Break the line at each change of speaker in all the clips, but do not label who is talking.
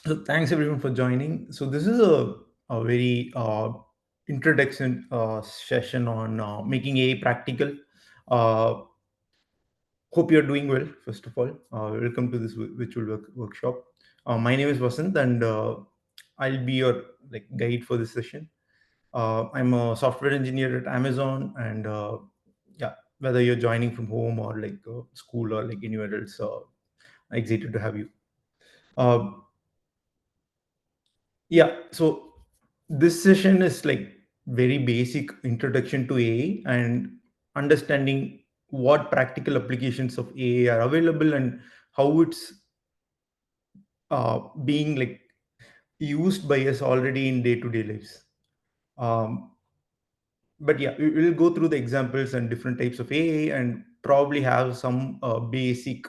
So thanks everyone for joining. So this is a very introduction session on making AI practical. Uh, Hope you're doing well. First of all, welcome to this virtual workshop. My name is Vasant, and I'll be your guide for this session. I'm a software engineer at Amazon, and yeah, whether you're joining from home or school or anywhere else, excited to have you. Uh, Yeah, so this session is like very basic introduction to AI and understanding what practical applications of AI are available and how it's being used by us already in day-to-day lives. Um, but yeah, we'll go through the examples and different types of AI and probably have some basic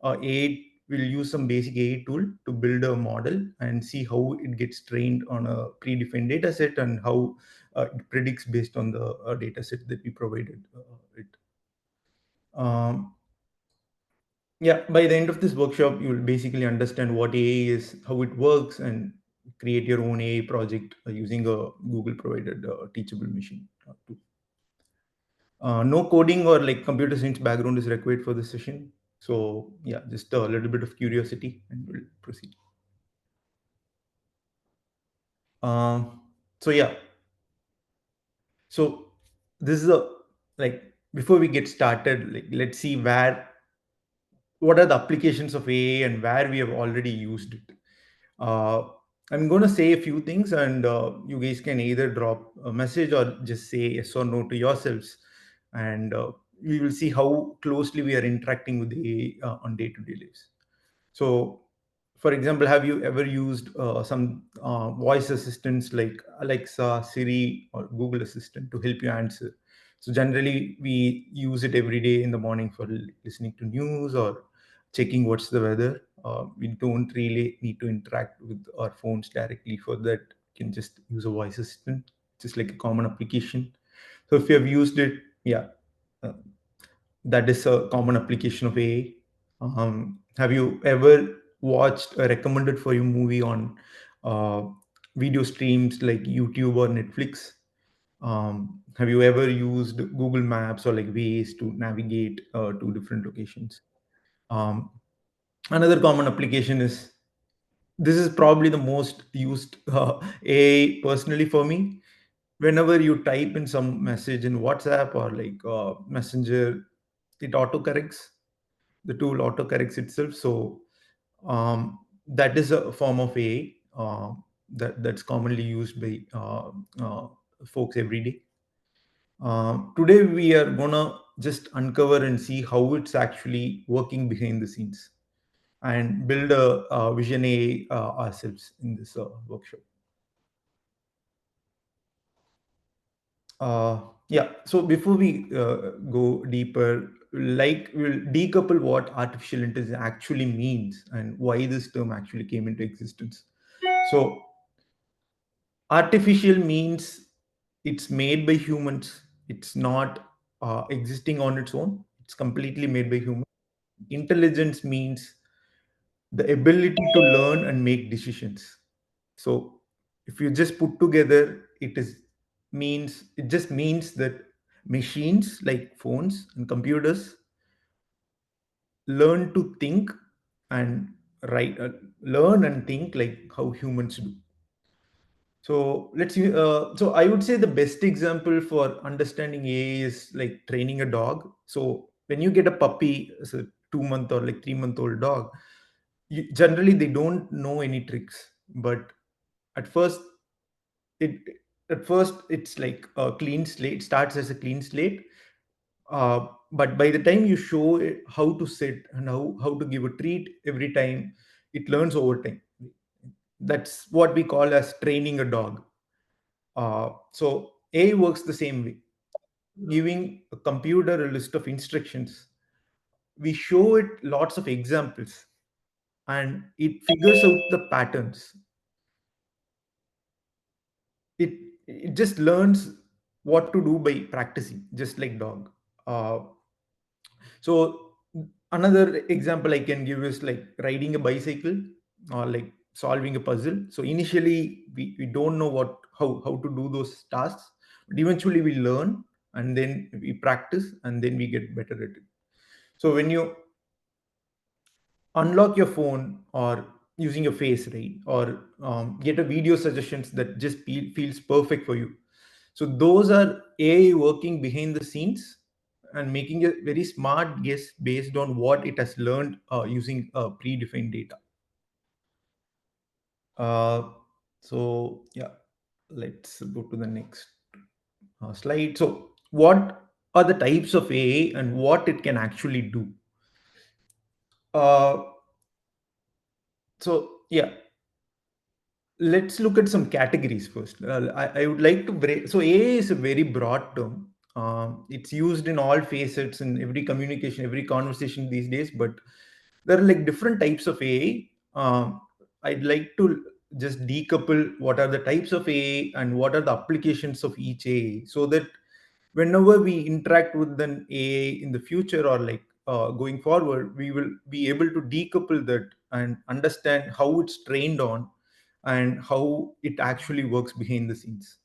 AI. We'll use some basic AI tool to build a model and see how it gets trained on a predefined data set and how it predicts based on the data set that we provided it. Um, yeah, by the end of this workshop, you will basically understand what AI is, how it works, and create your own AI project using a Google provided teachable machine tool. No coding or computer science background is required for this session. So yeah, just a little bit of curiosity and we'll proceed. Um, so yeah, so this is a before we get started, let's see what are the applications of AI and where we have already used it. Uh, I'm going to say a few things, and you guys can either drop a message or just say yes or no to yourselves, and we will see how closely we are interacting with the AI on day-to-day lives. So, for example, have you ever used some voice assistants like Alexa, Siri, or Google Assistant to help you answer? So, generally, we use it every day in the morning for listening to news or checking what's the weather. We don't really need to interact with our phones directly for that. You can just use a voice assistant, just like a common application. So, if you have used it, yeah, uh, that is a common application of AI. Have you ever watched a recommended for you movie on uh, video streams like YouTube or Netflix? Have you ever used Google Maps or Waze to navigate to different locations? Um, Another common application is, this is probably the most used AI personally for me. Whenever you type in some message in WhatsApp or Messenger, it autocorrects. The tool autocorrects itself. So that is a form of AI that's commonly used by folks every day. Today we are gonna just uncover and see how it's actually working behind the scenes and build a vision AI ourselves in this workshop. Uh, yeah. So before we go deeper, we'll decouple what artificial intelligence actually means and why this term actually came into existence. So artificial means it's made by humans. It's not existing on its own. It's completely made by humans. Intelligence means the ability to learn and make decisions. So if you just put together, it just means that machines like phones and computers learn to think and write, learn and think like how humans do. So let's see. So I would say the best example for understanding AI is like training a dog. So when you get a puppy, as a 2 month or 3 month old dog, generally they don't know any tricks. But at first, it it's like a clean slate. Starts as a clean slate. But by the time you show it how to sit and how to give a treat every time, it learns over time. That's what we call as training a dog. So AI works the same way. Giving a computer a list of instructions, we show it lots of examples, and it figures out the patterns. It it just learns what to do by practicing, just like dog. Uh, so another example I can give is like riding a bicycle or like solving a puzzle. So initially we don't know how to do those tasks, but eventually we learn, and then we practice, and then we get better at it. So when you unlock your phone or using your face, right, or get a video suggestions that just feels perfect for you, so those are AI working behind the scenes and making a very smart guess based on what it has learned using predefined data. uh, so yeah, let's go to the next slide. So what are the types of AI and what it can actually do? uh, so yeah, let's look at some categories first. I would like to break. So AI is a very broad term. It's used in all facets in every communication, every conversation these days. But there are like different types of AI. I'd like to just decouple what are the types of AI and what are the applications of each AI, so that whenever we interact with an AI in the future, or like going forward, we will be able to decouple that and understand how it's trained on and how it actually works behind the scenes.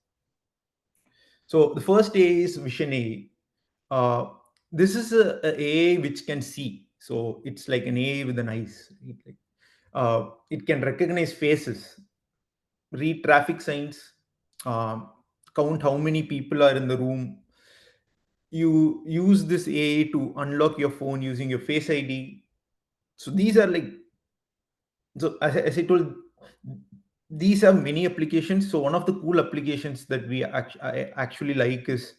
So the first A is vision AI. This is a AI which can see. So it's like an AI with an eyes. It can recognize faces, read traffic signs, um, count how many people are in the room. You use this AI to unlock your phone using your Face ID. So these are like, so as I told, these have many applications. So one of the cool applications that I actually like is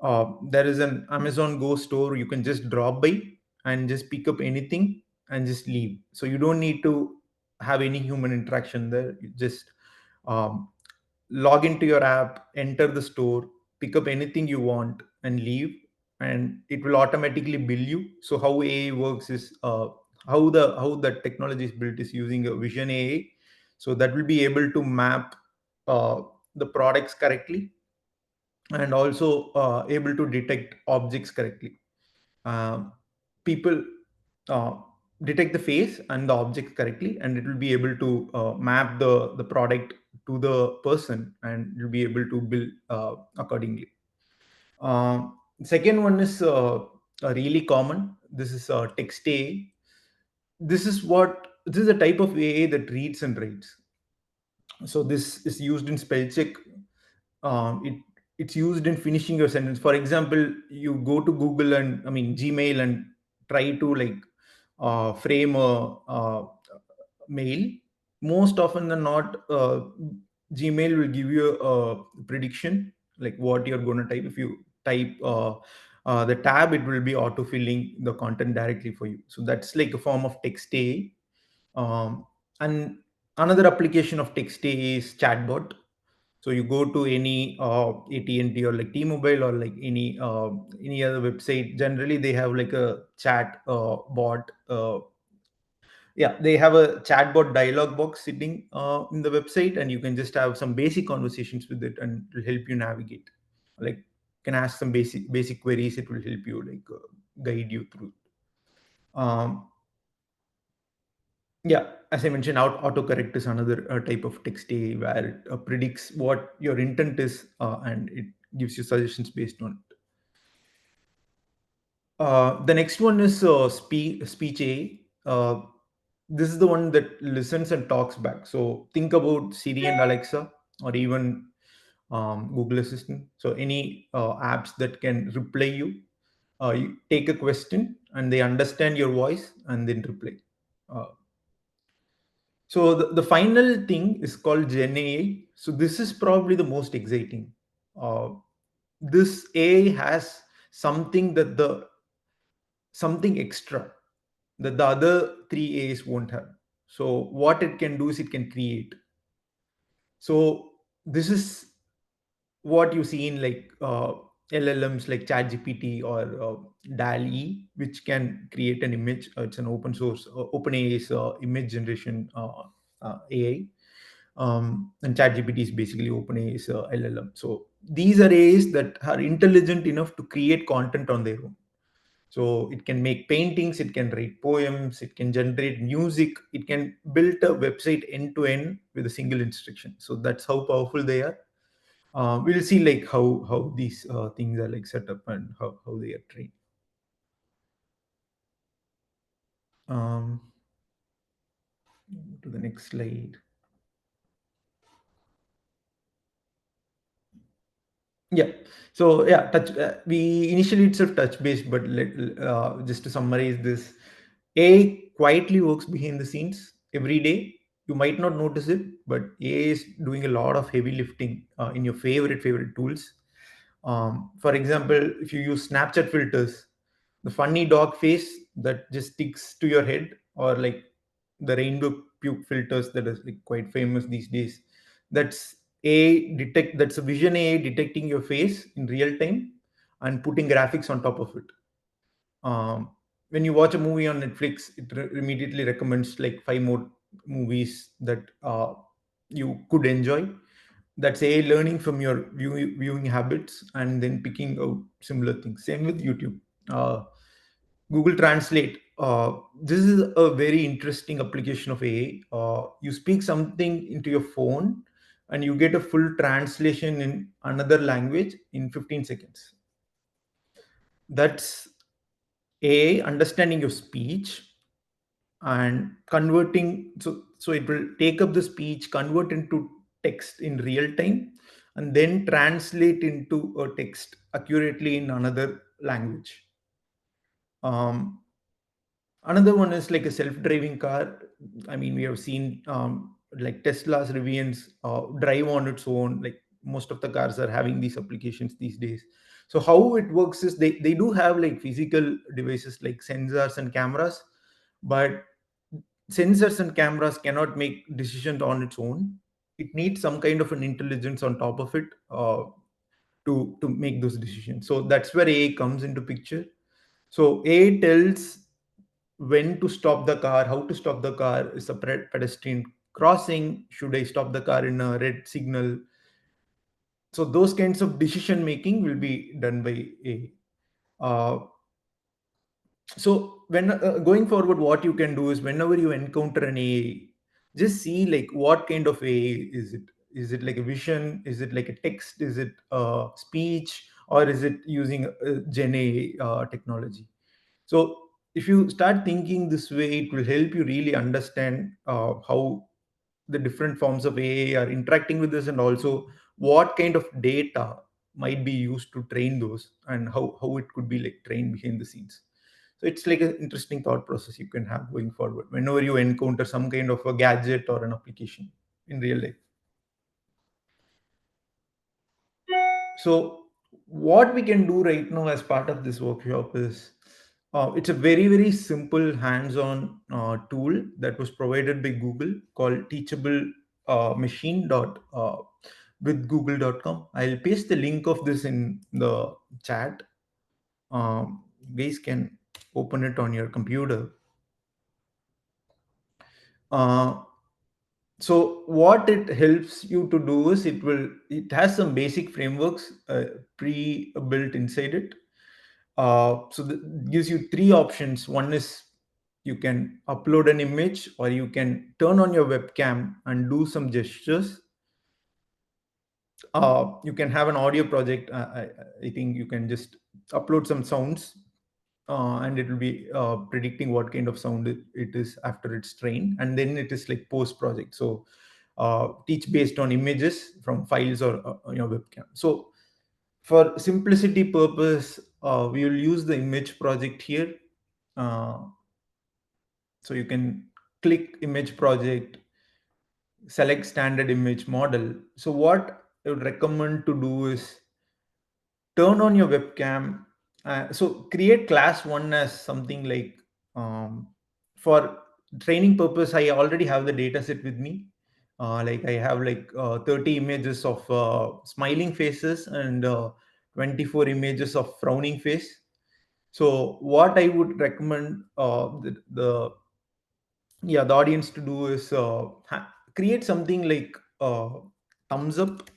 there is an Amazon Go store. You can just drop by and just pick up anything and just leave. So you don't need to have any human interaction there. You just um, log into your app, enter the store, pick up anything you want, and leave, and it will automatically bill you. So how AI works is how the technology is built is using a vision AI, so that will be able to map uh, the products correctly, and also able to detect objects correctly. Um, People uh, detect the face and the object correctly, and it will be able to map the product to the person, and you'll be able to bill accordingly. Second one is really common. This is text AI. This is a type of AI that reads and writes. So this is used in spell check. It's used in finishing your sentence. For example, you go to Google and, I mean, Gmail, and try to like frame a mail. Most often than not, Gmail will give you a prediction like what you're going to type. If you type the tab, it will be auto filling the content directly for you. So that's like a form of text AI. And another application of text AI is chatbot. So you go to any AT&T or like T-Mobile, or like any other website. Generally, they have like a chat bot. Yeah, they have a chatbot dialog box sitting in the website, and you can just have some basic conversations with it, and it will help you navigate. Like, you can ask some basic queries. It will help you like guide you through. Um, Yeah, as I mentioned, autocorrect is another type of text AI where it predicts what your intent is, and it gives you suggestions based on it. The next one is speech AI. This is the one that listens and talks back. So think about Siri and Alexa, or even Google Assistant. So any apps that can reply you. You take a question and they understand your voice and then reply. Uh, So the final thing is called Gen AI. So this is probably the most exciting. Uh, this AI has something something extra that the other three A's won't have. So what it can do is it can create. So this is what you see in like LLMs like ChatGPT or DAL-E, which can create an image. It's an open source, OpenAI's image generation AI. And ChatGPT is basically OpenAI's LLM. So these are AIs that are intelligent enough to create content on their own. So it can make paintings, it can write poems, it can generate music, it can build a website end to end with a single instruction. So that's how powerful they are. We'll see like how these things are like set up and how they are trained. um, to the next slide. Yeah. So yeah, touch. We initially itself touch based, but just to summarize this, AI quietly works behind the scenes every day. You might not notice it, but AI is doing a lot of heavy lifting in your favorite tools. For example, if you use Snapchat filters, the funny dog face that just sticks to your head, or like the rainbow puke filters that is like quite famous these days. That's a vision AI detecting your face in real time and putting graphics on top of it. um, when you watch a movie on Netflix, it immediately recommends like five more movies that you could enjoy. That's AI learning from your viewing habits and then picking out similar things. Same with YouTube. uh, Google Translate. This is a very interesting application of AI. You speak something into your phone and you get a full translation in another language in 15 seconds. That's AI understanding your speech and converting. So it will take up the speech, convert into text in real time, and then translate into a text accurately in another language. Um, Another one is like a self-driving car. I mean, we have seen like Tesla's Rivians drive on its own. Like most of the cars are having these applications these days. So how it works is they do have like physical devices like sensors and cameras, but sensors and cameras cannot make decisions on its own. It needs some kind of an intelligence on top of it to make those decisions. So that's where AI comes into picture. So AI tells when to stop the car, how to stop the car, is a pedestrian crossing, should I stop the car in a red signal. So those kinds of decision making will be done by AI. So when going forward, what you can do is whenever you encounter an AI, just see like what kind of AI is it. Is it like a vision, is it like a text, is it speech, or is it using gen AI technology. So if you start thinking this way, it will help you really understand how the different forms of AI are interacting with this, and also what kind of data might be used to train those, and how it could be like trained behind the scenes. So it's like an interesting thought process you can have going forward whenever you encounter some kind of a gadget or an application in real life. So what we can do right now as part of this workshop is it's a very simple hands-on tool that was provided by Google called Teachable Machine dot with google.com. I'll paste the link of this in the chat. Guys can open it on your computer. Uh, so what it helps you to do is it has some basic frameworks pre-built inside it. So that gives you three options. One is you can upload an image, or you can turn on your webcam and do some gestures. You can have an audio project. I think you can just upload some sounds, and it will be predicting what kind of sound it is after it's trained, and then it is like post project. So teach based on images from files or on your webcam. So for simplicity purpose, we will use the image project here. uh, so you can click image project, select standard image model. So what I would recommend to do is turn on your webcam. So create class one as something like, for training purpose, I already have the data set with me. Like I have like 30 images of smiling faces and 24 images of frowning face. So what I would recommend the audience to do is create something like thumbs up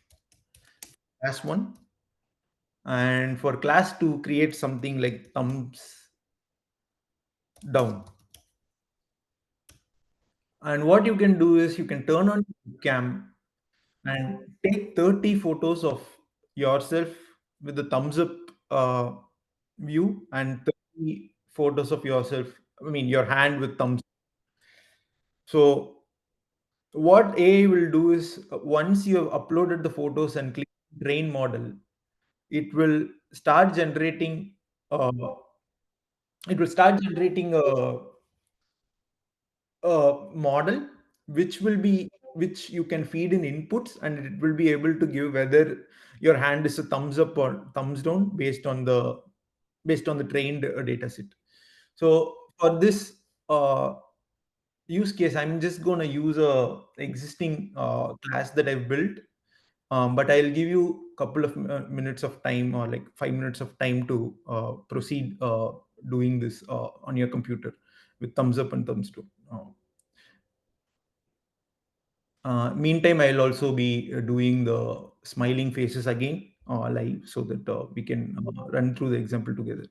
class one, and for class two create something like thumbs. down. And what you can do is you can turn on cam and take 30 photos of yourself with the thumbs up uh, view, and 30 photos of yourself, I mean your hand with thumbs. So what AI will do is, once you have uploaded the photos and click train model, it will start generating uh, it will start generating a model which you can feed in inputs, and it will be able to give whether your hand is a thumbs up or thumbs down based on the trained data set. So for this use case, I'm just going to use a existing class that I've built, but I'll give you a couple of minutes of time, or like 5 minutes of time to proceed doing this on your computer with thumbs up and thumbs down. Meantime, I'll also be doing the smiling faces again live, so that we can run through the example together.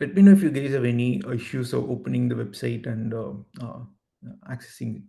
Let me know if you guys have any issues of opening the website and accessing it.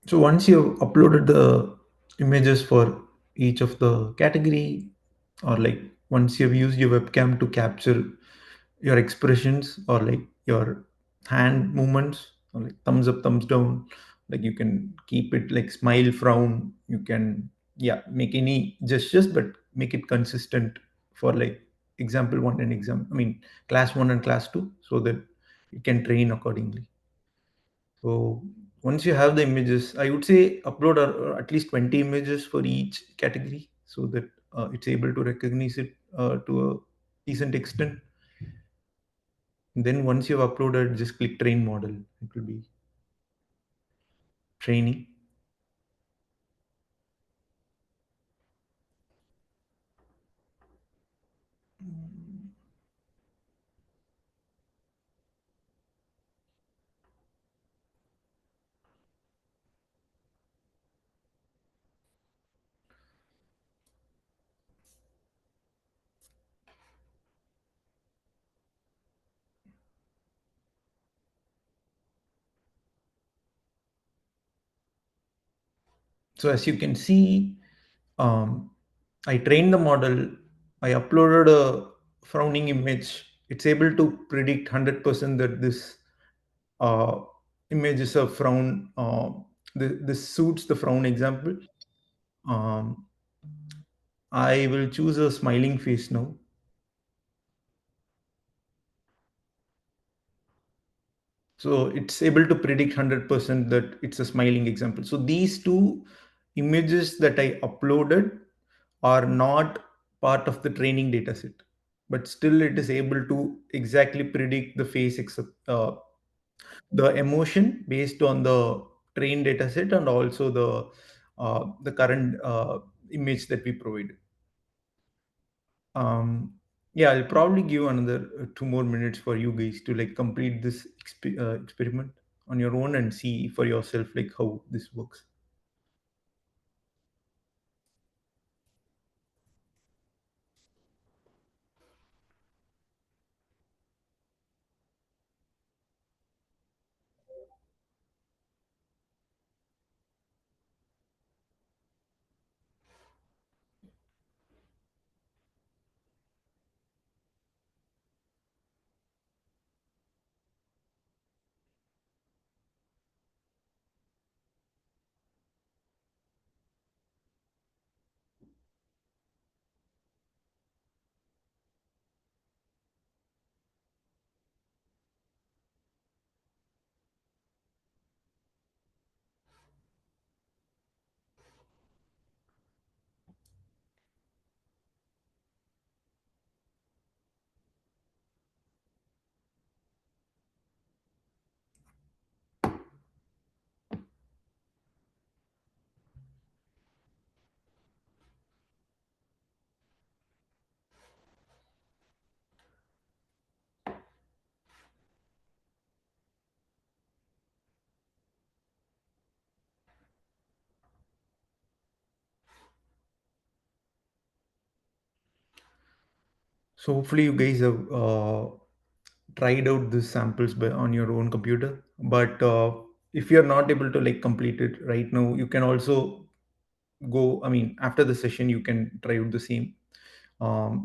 So once you've uploaded the images for each of the category, or like once you've used your webcam to capture your expressions, or like your hand movements, or like thumbs up, thumbs down, like you can keep it like smile, frown, you can, yeah, make any gestures, but make it consistent for like example one and exam, I mean class one and class two, so that you can train accordingly. So once you have the images, I would say upload at least 20 images for each category, so that it's able to recognize it to a decent extent. Then once you've uploaded, just click train model. It will be training. So as you can see, um, I trained the model. I uploaded a frowning image. It's able to predict 100% that this uh, image is a frown. This suits the frown example. Um, I will choose a smiling face now. So it's able to predict 100% that it's a smiling example. So these two images that I uploaded are not part of the training data set, but still it is able to exactly predict the face, except the emotion based on the trained data set, and also the current image that we provided. Um, yeah, I'll probably give another 2 more minutes for you guys to like complete this experiment on your own and see for yourself like how this works. So hopefully you guys have tried out these samples on your own computer. But if you're not able to like complete it right now, you can also go. I mean, after the session, you can try out the same.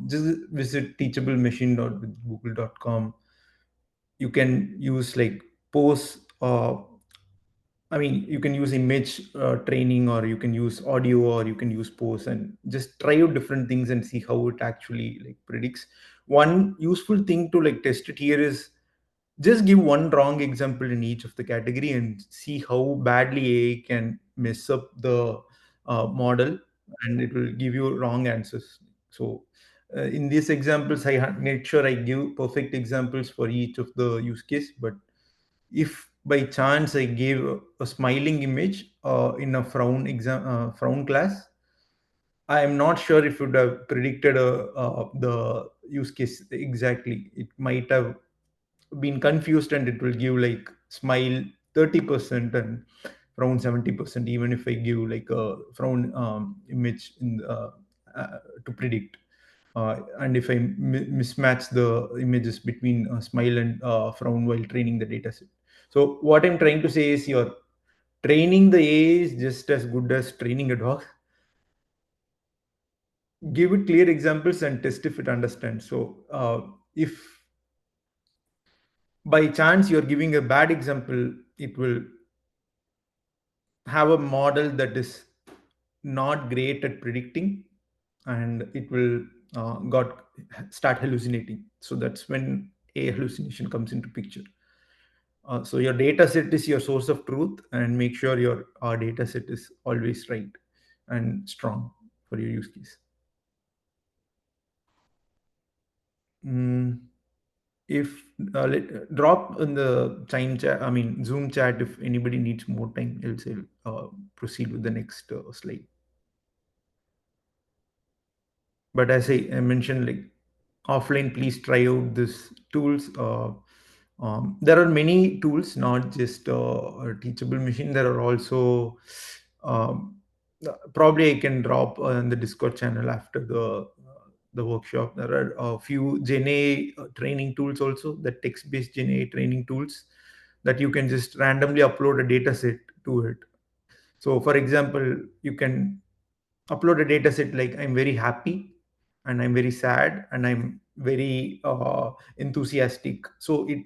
Just visit teachablemachine.google.com. You can use like pose. I mean, you can use image training, or you can use audio, or you can use pose, and just try out different things and see how it actually like predicts. One useful thing to like test it here is just give one wrong example in each of the category and see how badly AI can mess up the model, and it will give you wrong answers. So in these examples, I made sure I give perfect examples for each of the use case. But if by chance I gave a smiling image in a frown class, I am not sure if it would have predicted the use case exactly. It might have been confused, and it will give like smile 30% and frown 70%, even if I give like a frown image to predict. And if I mismatch the images between smile and frown while training the data set. So what I'm trying to say is your Training the AI is just as good as training a dog. Give it clear examples and test if it understands. So, if by chance you're giving a bad example, it will have a model that is not great at predicting, and it will got start hallucinating. So that's when a hallucination comes into picture. So your data set is your source of truth, and make sure your data set is always right and strong for your use case. Mm, if drop in the time chat, I mean Zoom chat, if anybody needs more time, else I'll proceed with the next slide. But as I mentioned, like offline, please try out these tools. There are many tools, not just a teachable machine. There are also um, probably I can drop in the Discord channel after the workshop. There are a few Gen A training tools also, the text-based Gen A training tools that you can just randomly upload a data set to it. So, for example, you can upload a data set like I'm very happy and I'm very sad and I'm very enthusiastic. So it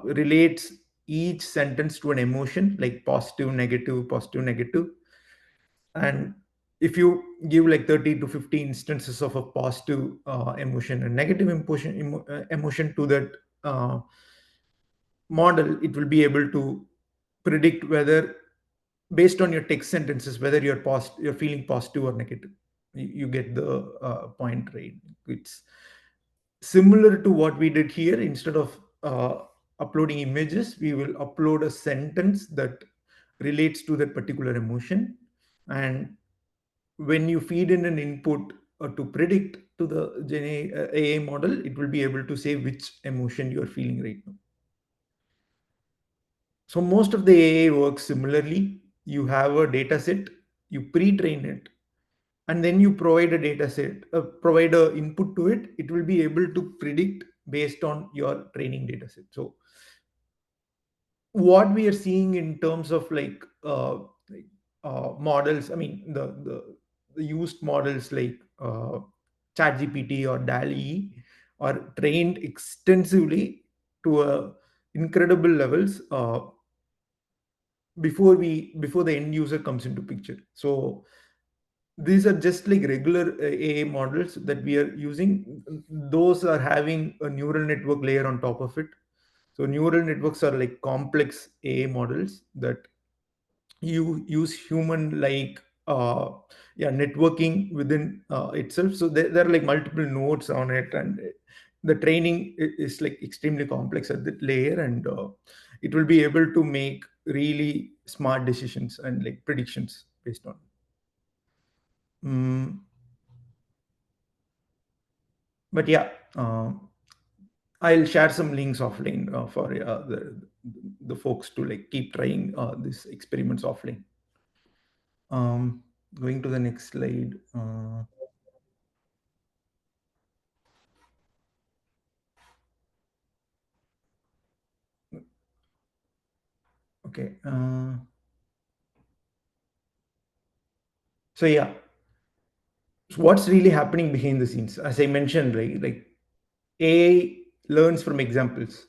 relates each sentence to an emotion like positive, negative, positive, negative. And if you give like 30 to 50 instances of a positive emotion and negative emotion to that uh, model, it will be able to predict whether, based on your text sentences, whether you're feeling positive or negative. You get the point, right? It's similar to what we did here. Instead of uploading images, we will upload a sentence that relates to that particular emotion. And when you feed in an input to predict to the AI model, it will be able to say which emotion you are feeling right now. So most of the AI works similarly. You have a data set, you pre-train it, and then you provide a data set, provide a input to it. It will be able to predict based on your training data set. So what we are seeing in terms of like models, I mean the used models like ChatGPT or DALL-E are trained extensively to incredible levels before the end user comes into picture. So these are just like regular AI models that we are using. Those are having a neural network layer on top of it. So neural networks are like complex AI models that you use human like yeah, networking within itself. So there are like multiple nodes on it, and the training is like extremely complex at that layer, and it will be able to make really smart decisions and like predictions based on. Mm, but yeah, I'll share some links offline for the folks to like keep trying these experiments offline. Um, Going to the next slide. Okay. So yeah, so what's really happening behind the scenes? As I mentioned, right, like AI learns from examples.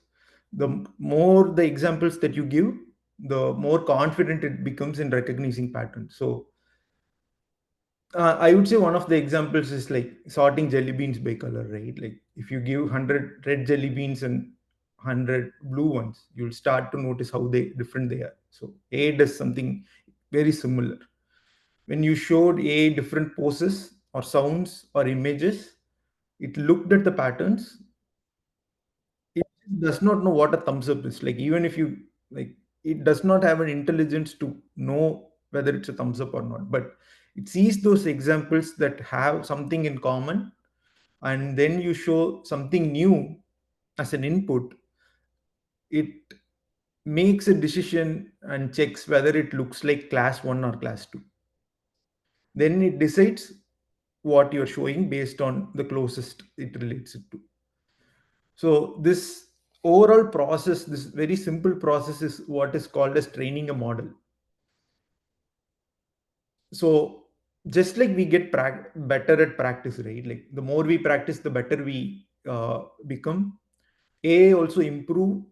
The more the examples that you give, the more confident it becomes in recognizing patterns. So I would say one of the examples is like sorting jelly beans by color, right? Like if you give 100 red jelly beans and 100 blue ones, you'll start to notice how different they are. So AI does something very similar. When you showed AI different poses or sounds or images, it looked at the patterns. It does not know what a thumbs up is. Like even if you like, it does not have an intelligence to know whether it's a thumbs up or not. But it sees those examples that have something in common, and then you show something new as an input. It makes a decision and checks whether it looks like class one or class two. Then it decides what you're showing based on the closest it relates it to. So this overall process, this very simple process, is what is called as training a model. So just like we get better at practice, right? Like the more we practice, the better we become. AI also improves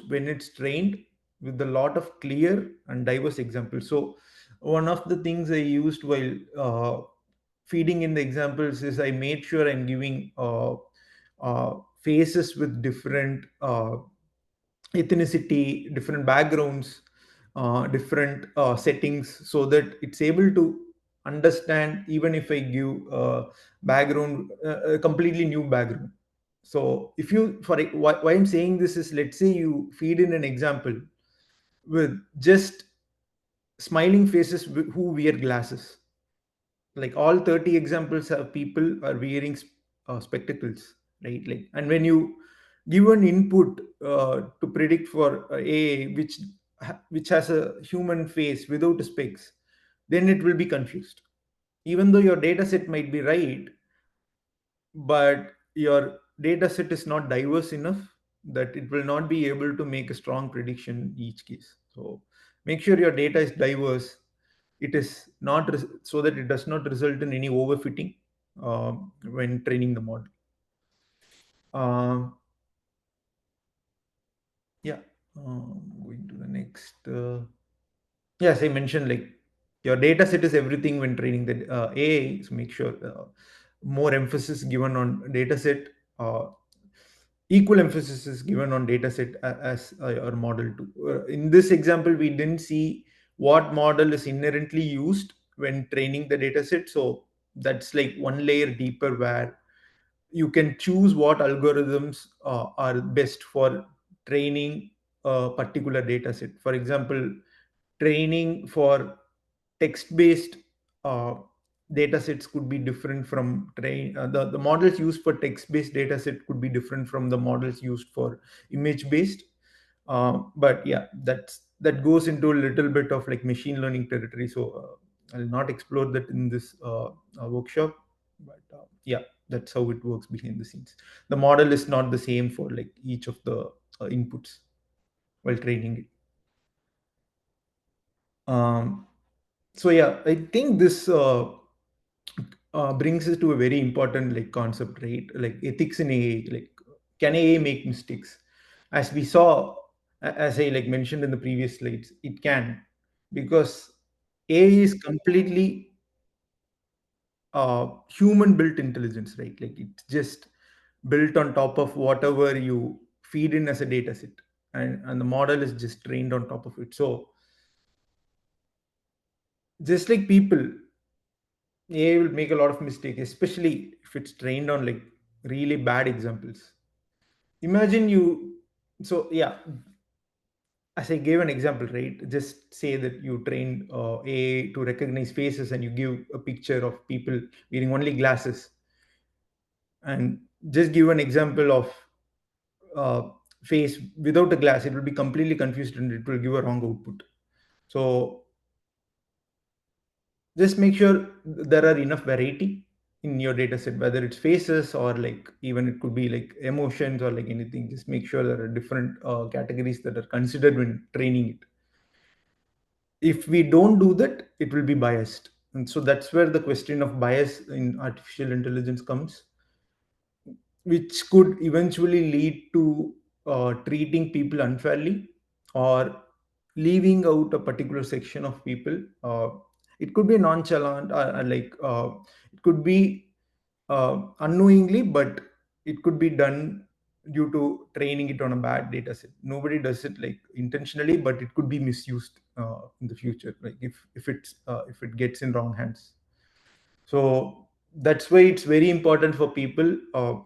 when it's trained with a lot of clear and diverse examples. So one of the things I used while feeding in the examples is I made sure I'm giving faces with different ethnicity, different backgrounds, different settings, so that it's able to understand even if I give background, a completely new background. So if you, why I'm saying this is, let's say you feed in an example with just smiling faces who wear glasses, like all 30 examples have people are wearing spectacles, right? Like, and when you give an input to predict for AI which has a human face without specs, then it will be confused. Even though your data set might be right, but your data set is not diverse enough that it will not be able to make a strong prediction in each case. So make sure your data is diverse. It is not so that it does not result in any overfitting when training the model. um, yeah. Going to the next, yes, I mentioned, like, your data set is everything when training the AI. So make sure more emphasis given on data set. uh, Equal emphasis is given on dataset as your model too. In this example, we didn't see what model is inherently used when training the dataset. So that's like one layer deeper where you can choose what algorithms are best for training a particular dataset. For example, training for text-based uh, data sets could be different from the models used for text-based data set could be different from the models used for image-based. But yeah, that goes into a little bit of like machine learning territory. So I'll not explore that in this workshop. But yeah, that's how it works behind the scenes. The model is not the same for like each of the inputs while training it. Um, so yeah, I think this brings us to a very important like concept, right? Like ethics in AI. Like, can AI make mistakes? As we saw, as I like mentioned in the previous slides, it can, because AI is completely human built intelligence, right? Like it's just built on top of whatever you feed in as a data set, and the model is just trained on top of it. So just like people, AI will make a lot of mistakes, especially if it's trained on like really bad examples. Imagine you, so yeah, as I gave an example, right? Just say that you train AI to recognize faces and you give a picture of people wearing only glasses, and just give an example of uh, face without a glass, it will be completely confused and it will give a wrong output. So just make sure there are enough variety in your data set, whether it's faces or like even it could be like emotions or like anything. Just make sure there are different categories that are considered when training it. If we don't do that, it will be biased. And so that's where the question of bias in artificial intelligence comes, which could eventually lead to treating people unfairly or leaving out a particular section of people. It could be nonchalant, it could be unknowingly, but it could be done due to training it on a bad data set. Nobody does it like intentionally, but it could be misused in the future, like if it gets in wrong hands. So that's why it's very important for people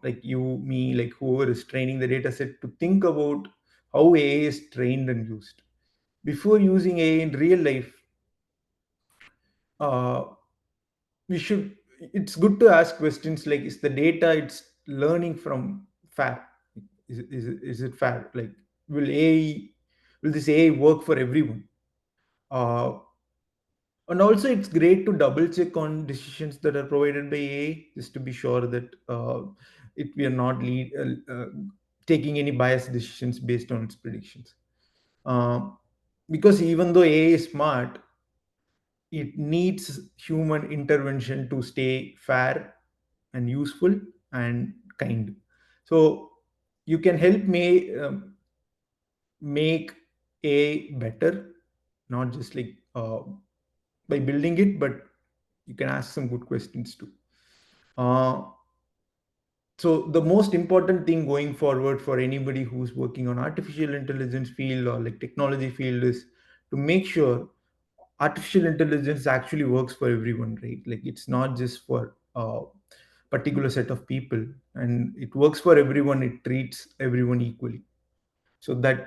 like you, me, like whoever is training the data set, to think about how AI is trained and used. Before using AI in real life, uh, we should it's good to ask questions like, is the data it's learning from fair? Is it fair? Like, will AI will this AI work for everyone? Uh, and also, it's great to double check on decisions that are provided by AI, just to be sure that we are not taking any biased decisions based on its predictions. Um, because even though AI is smart, it needs human intervention to stay fair and useful and kind. So you can help me make a better, not just like by building it, but you can ask some good questions too. uh, so the most important thing going forward for anybody who's working on artificial intelligence field or like technology field is to make sure artificial intelligence actually works for everyone, right? Like it's not just for a particular set of people, and it works for everyone, it treats everyone equally. So that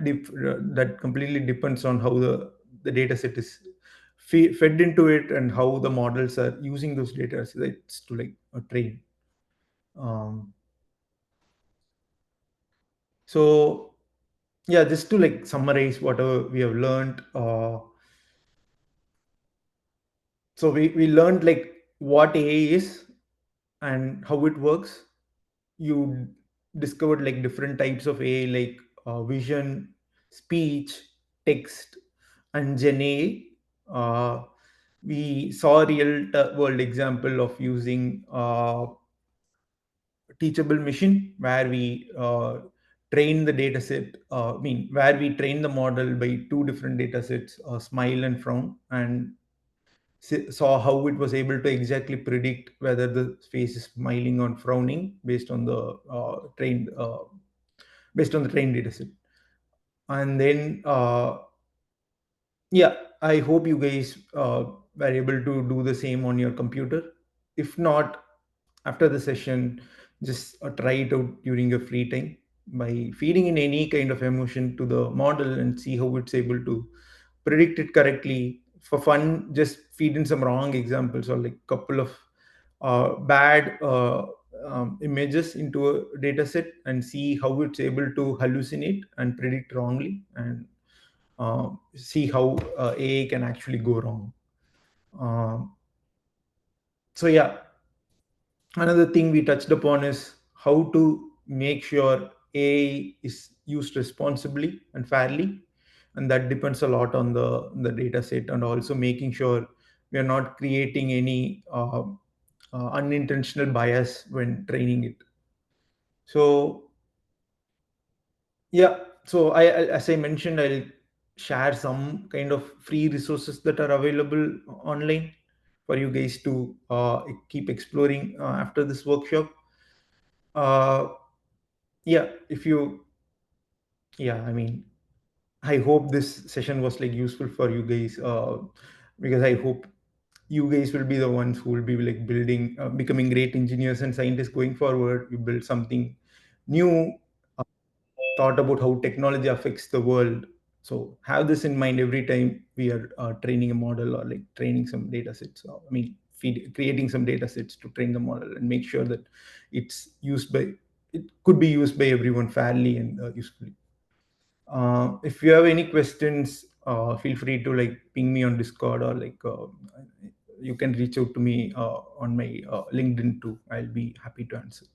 completely depends on how the data set is fed into it, and how the models are using those data sets to like train. um, so yeah, just to like summarize whatever we have learned. So we learned like what AI is and how it works. You discovered like different types of AI, like vision, speech, text, and Gen AI. We saw a real world example of using teachable machine, where we train the data set, where we train the model by two different data sets, smile and frown, and saw how it was able to exactly predict whether the face is smiling or frowning based on the trained data set. And then yeah, I hope you guys were able to do the same on your computer. If not, after the session, just try it out during your free time by feeding in any kind of emotion to the model and see how it's able to predict it correctly. For fun, just feed in some wrong examples or like couple of bad images into a data set and see how it's able to hallucinate and predict wrongly, and see how AI can actually go wrong. Um, so yeah, another thing we touched upon is how to make sure AI is used responsibly and fairly, and that depends a lot on the data set, and also making sure we are not creating any unintentional bias when training it. So yeah, so as I mentioned, I'll share some kind of free resources that are available online for you guys to keep exploring after this workshop. Uh, yeah, if you, yeah, I mean, I hope this session was like useful for you guys, because I hope you guys will be the ones who will be like building, becoming great engineers and scientists going forward. You build something new, thought about how technology affects the world. So have this in mind every time we are training a model or like training some data sets. Creating some data sets to train the model, and make sure that it's used by, it could be used by everyone fairly and usefully. If you have any questions, feel free to like ping me on Discord, or like you can reach out to me on my LinkedIn too. I'll be happy to answer.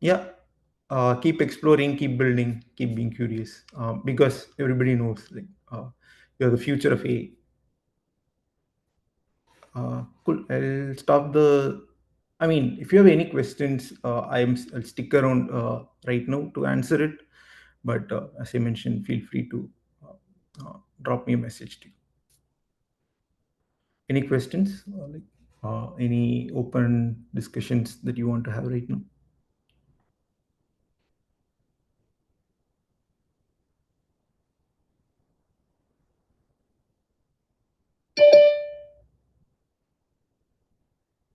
Yeah, keep exploring, keep building, keep being curious, because everybody knows like you're the future of AI. Cool. I'll stop the. I mean, if you have any questions, I'll stick around right now to answer it. But as I mentioned, feel free to drop me a message to you. Any questions? Any open discussions that you want to have right now?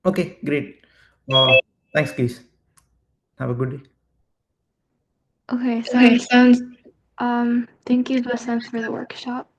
Okay, great. Thanks, guys. Have a good day.
Okay,
Okay,
sounds.
sounds
Thank you, Basant, for the workshop.